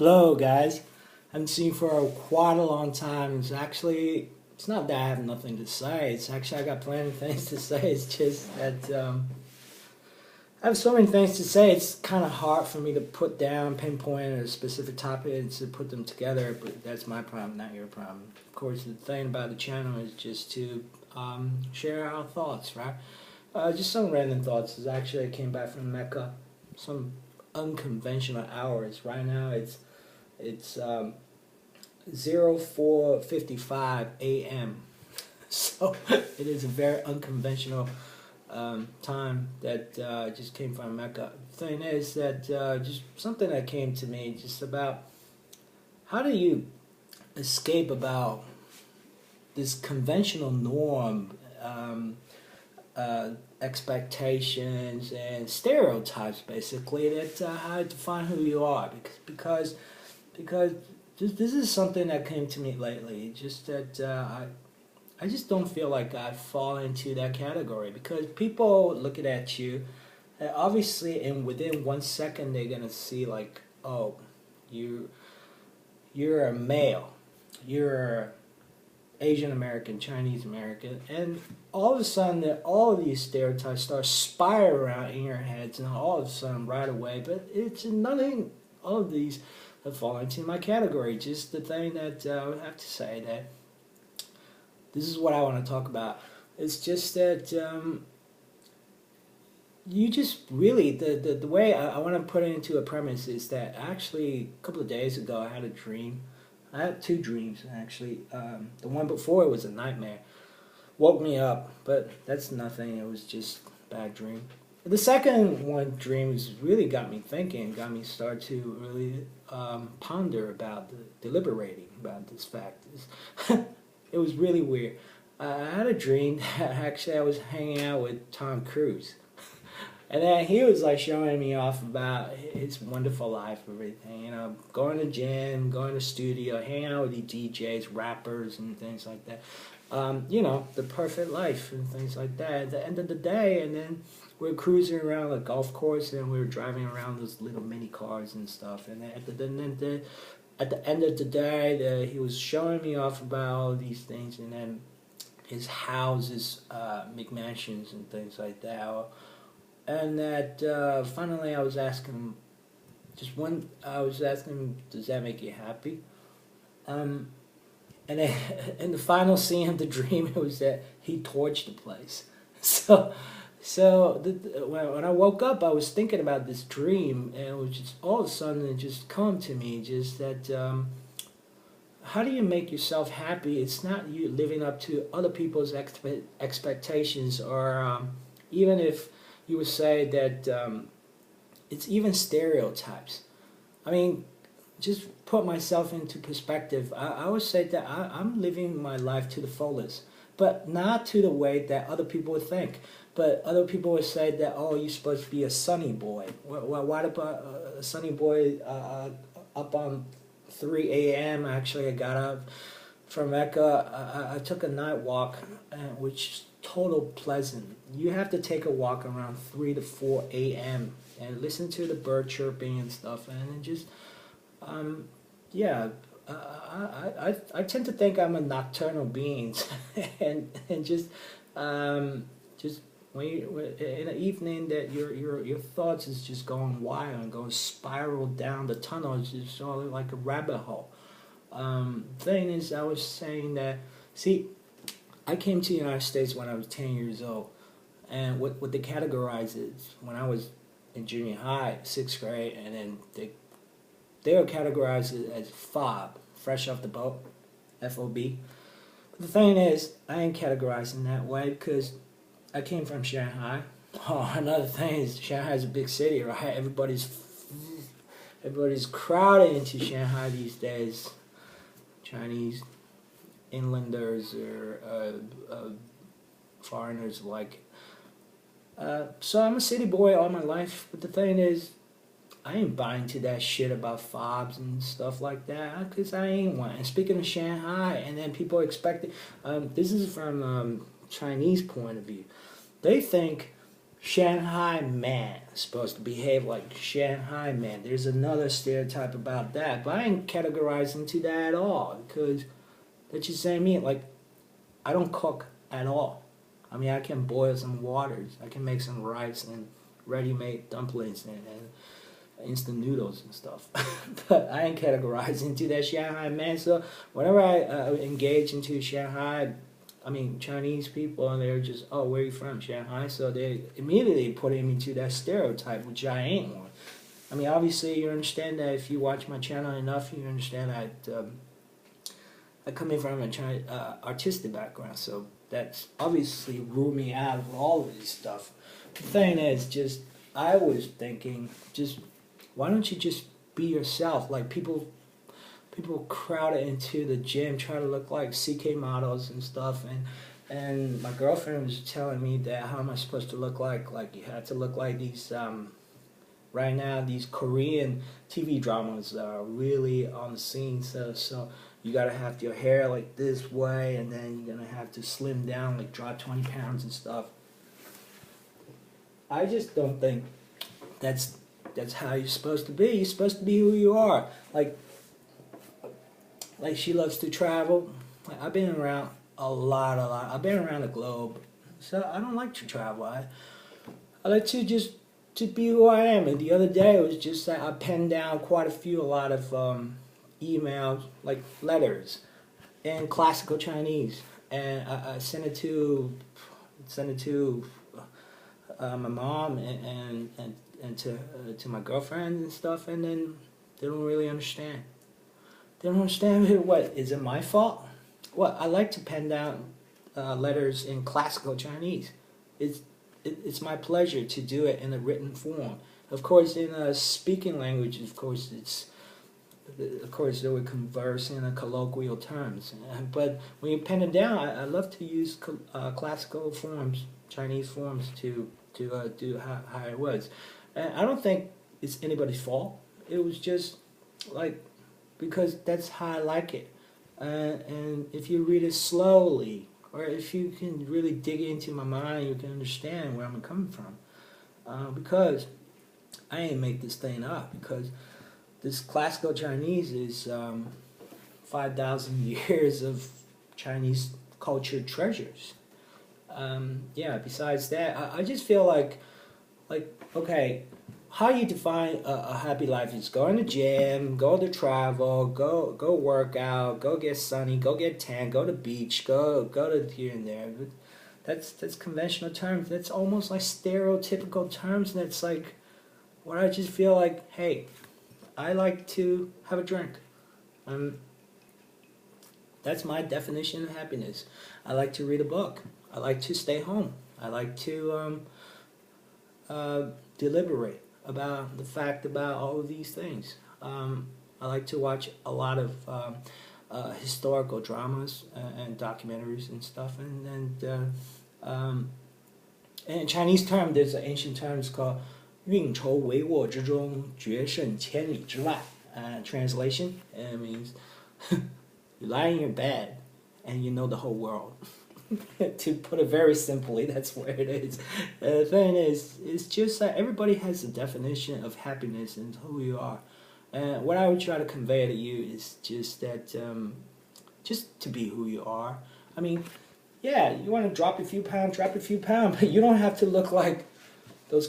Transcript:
Hello, guys. I haven't seen you for quite a long time. It's not that I have nothing to say. It's actually, I got plenty of things to say. It's just that I have so many things to say. It's kind of hard for me to pinpoint a specific topic and to put them together, but that's my problem, not your problem. Of course, the thing about the channel is just to share our thoughts, right? Just some random thoughts. I came back from Mecca, some unconventional hours. Right now, it's 04:55 a.m. So it is a very unconventional time that just came from Mecca. The thing is that just something that came to me just about how do you escape about this conventional norm, expectations and stereotypes, basically, that how to define who you are, because this is something that came to me lately. Just that I just don't feel like I fall into that category, because people looking at you, obviously, and within 1 second they're gonna see like, oh, you're a male, you're Asian American, Chinese American, and all of a sudden all of these stereotypes start spiraling around in your heads, and all of a sudden right away. But it's nothing. All of these have fallen into my category. Just the thing that I would have to say that this is what I want to talk about. It's just that you just really the way I want to put it into a premise is that actually a couple of days ago I had a dream. I had two dreams, actually. The one before it was a nightmare. Woke me up, but that's nothing. It was just a bad dream. The second one dream really got me thinking, got me start to really ponder about deliberating about this fact. It was really weird. I had a dream that actually I was hanging out with Tom Cruise. And then he was like showing me off about his wonderful life, everything, going to gym, going to studio, hanging out with the DJs, rappers, and things like that. The perfect life and things like that. At the end of the day, and then we're cruising around a golf course, and we were driving around those little mini cars and stuff. And then at the end of the day, he was showing me off about all these things, and then his houses, McMansions, and things like that. And that finally I was asking him, does that make you happy? And then in the final scene of the dream, it was that he torched the place. When I woke up, I was thinking about this dream, and it was just all of a sudden it just come to me, just that how do you make yourself happy? It's not you living up to other people's expectations, or even if you would say that it's even stereotypes. I mean, just put myself into perspective. I would say that I'm living my life to the fullest, but not to the way that other people would think. But other people would say that, oh, you're supposed to be a sunny boy. Why about a sunny boy up on 3 a.m.? Actually, I got up from Mecca. I took a night walk, which total pleasant. You have to take a walk around 3 to 4 a.m. and listen to the bird chirping and stuff, and then just I tend to think I'm a nocturnal being, and just when in the evening that your thoughts is just going wild and going spiral down the tunnel. It's just sort of like a rabbit hole. Thing is, I was saying that, see, I came to the United States when I was 10 years old, and what they categorize is when I was in junior high, 6th grade, and then they were categorized as FOB, fresh off the boat, FOB. But the thing is, I ain't categorized in that way because I came from Shanghai. Oh, another thing is Shanghai's a big city, right? Everybody's crowded into Shanghai these days. Chinese, inlanders, or foreigners alike. So I'm a city boy all my life, but the thing is, I ain't buying to that shit about fobs and stuff like that, because I ain't one. And speaking of Shanghai, and then people expect it, this is from Chinese point of view. They think Shanghai man is supposed to behave like Shanghai man. There's another stereotype about that, but I ain't categorized into that at all because that's just saying me. Like, I don't cook at all. I mean, I can boil some waters. I can make some rice and ready-made dumplings and instant noodles and stuff. But I ain't categorized into that Shanghai man. So whenever I engage into Shanghai, I mean, Chinese people, and they're just, oh, where are you from? Shanghai. So they immediately put him into that stereotype, which I ain't one. I mean, obviously, you understand that if you watch my channel enough, you understand that I come in from a Chinese, artistic background. So that's obviously ruled me out of all of this stuff. The thing is, just, I was thinking, just, why don't you just be yourself? Like, people crowd into the gym, try to look like CK models and stuff, and my girlfriend was telling me that how am I supposed to look like you had to look like these right now these Korean TV dramas are really on the scene, so you gotta have your hair like this way, and then you're gonna have to slim down, like drop 20 pounds and stuff. I just don't think that's how you're supposed to be. You're supposed to be who you are. Like she loves to travel. Like, I've been around a lot. I've been around the globe, so I don't like to travel. I like to just to be who I am. And the other day it was just that I penned down a lot of emails, like letters, in classical Chinese, and I sent it to my mom and to my girlfriend and stuff, and then they don't really understand. They don't understand. What, is it my fault? Well, I like to pen down letters in classical Chinese. It's my pleasure to do it in a written form. Of course, in a speaking language, of course they would converse in a colloquial terms. But when you pen it down, I love to use classical forms, Chinese forms to do how it was. And I don't think it's anybody's fault. It was just like, because that's how I like it. And if you read it slowly, or if you can really dig into my mind, you can understand where I'm coming from. Because I ain't make this thing up, because this classical Chinese is 5,000 years of Chinese culture treasures. Yeah, besides that, I just feel like, okay, how you define a happy life is go in the gym, go to travel, go work out, go get sunny, go get tan, go to beach, go to here and there. But that's conventional terms. That's almost like stereotypical terms. And it's like, what I just feel like, hey, I like to have a drink. That's my definition of happiness. I like to read a book. I like to stay home. I like to deliberate about the fact about all of these things. I like to watch a lot of historical dramas and documentaries and stuff. And in Chinese term, there's an ancient term, it's called 运筹帷幄之中，决胜千里之外. Translation, it means you lie in your bed and you know the whole world. To put it very simply, that's where it is. The thing is, it's just that everybody has a definition of happiness and who you are. And what I would try to convey to you is just that, just to be who you are. I mean, yeah, you want to drop a few pounds, but you don't have to look like those